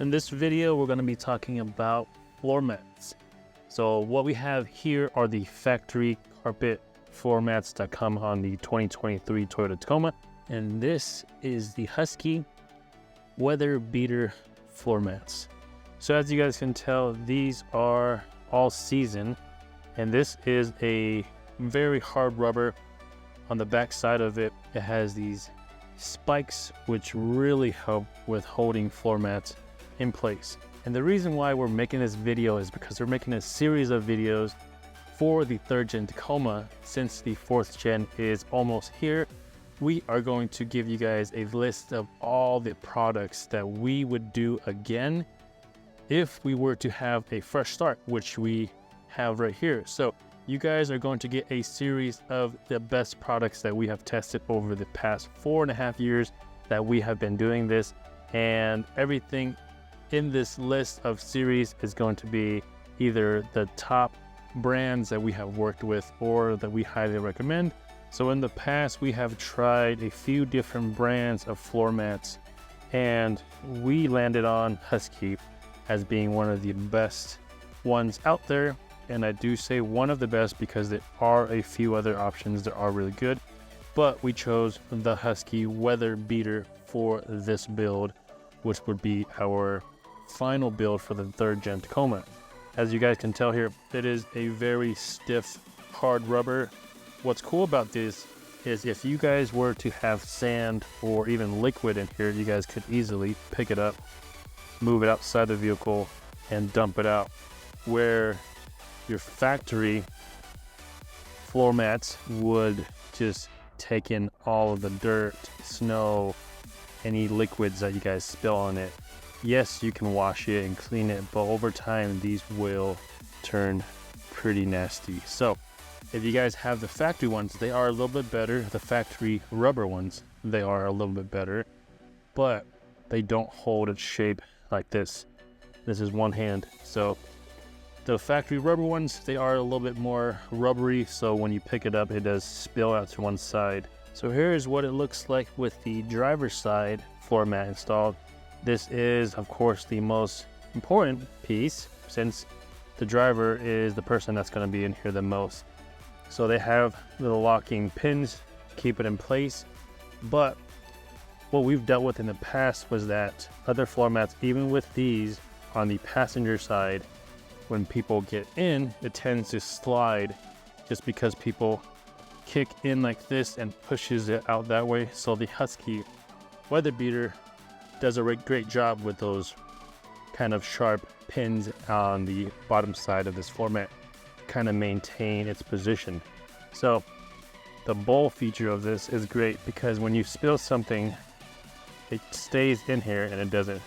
In this video, we're going to be talking about floor mats. So what we have here are the factory carpet floor mats that come on the 2023 Toyota Tacoma. And this is the Husky weather beater floor mats. So as you guys can tell, these are all season. And this is a very hard rubber. On the back side of it, it has these spikes which really help with holding floor mats in place. And the reason why we're making this video is because we're making a series of videos for the 3rd gen Tacoma. Since the 4th gen is almost here, we are going to give you guys a list of all the products that we would do again if we were to have a fresh start, which we have right here. So you guys are going to get a series of the best products that we have tested over the past 4.5 years that we have been doing this, and everything in this list of series is going to be either the top brands that we have worked with or that we highly recommend. So in the past, we have tried a few different brands of floor mats, and we landed on Husky as being one of the best ones out there. And I do say one of the best because there are a few other options that are really good, but we chose the Husky weather beater for this build, which would be our final build for the 3rd gen Tacoma. As you guys can tell here, it is a very stiff, hard rubber. What's cool about this is if you guys were to have sand or even liquid in here, you guys could easily pick it up, move it outside the vehicle, and dump it out. Where your factory floor mats would just take in all of the dirt, snow, any liquids that you guys spill on it. Yes, you can wash it and clean it, but over time these will turn pretty nasty. So if you guys have the factory ones, they are a little bit better. The factory rubber ones, they are a little bit better, but they don't hold its shape like this. This is one hand. So the factory rubber ones, they are a little bit more rubbery, so when you pick it up, it does spill out to one side. So here's what it looks like with the driver's side floor mat installed. This is, of course, the most important piece since the driver is the person that's going to be in here the most. So they have little locking pins to keep it in place. But what we've dealt with in the past was that other floor mats, even with these on the passenger side, when people get in, it tends to slide just because people kick in like this and pushes it out that way. So the Husky weather beater does a great job with those kind of sharp pins on the bottom side of this floor mat to kind of maintain its position. So the bowl feature of this is great because when you spill something, it stays in here and it doesn't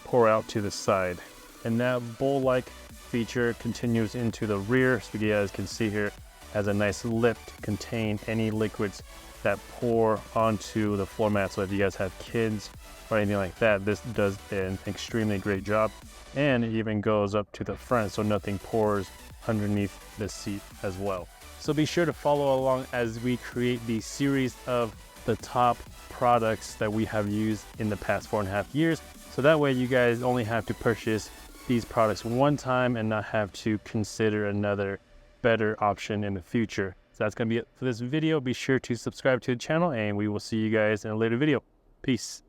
pour out to the side. And that bowl-like feature continues into the rear, so you guys can see here has a nice lip to contain any liquids that pour onto the floor mat. So if you guys have kids or anything like that, this does an extremely great job. And it even goes up to the front so nothing pours underneath the seat as well. So be sure to follow along as we create the series of the top products that we have used in the past 4.5 years. So that way you guys only have to purchase these products one time and not have to consider another better option in the future. So that's going to be it for this video. Be sure to subscribe to the channel and we will see you guys in a later video. Peace.